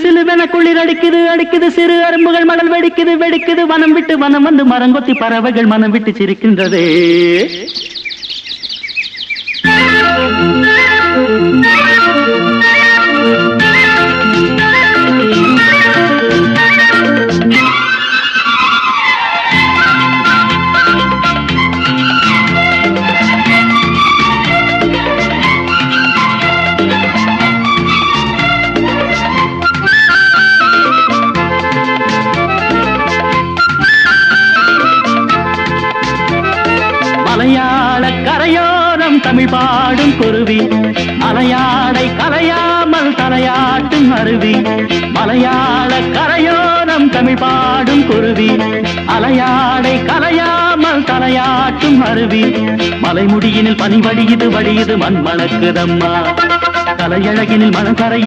சிலுவென குளிர் அடிக்குது அடிக்குது சிறு அரும்புகள் மணல் வெடிக்குது வெடிக்குது வனம் விட்டு வனம் வந்து மரங்கொத்தி பறவைகள் மனம் விட்டு சிரிக்கின்றதே. மலையாள கரையோரம் தமிழ் பாடும் குருவி அலையாடை கலையாமல் தலையாட்டும் அருவி. மலையாள கரையோரம் தமிழ் பாடும் குருவி அலையாடை கலையாமல் தலையாட்டும் அருவி. மலைமுடியினில் பனி வடியுது வடியுது மண் மணக்குதம்மா கலையழகினில் மனக்கரை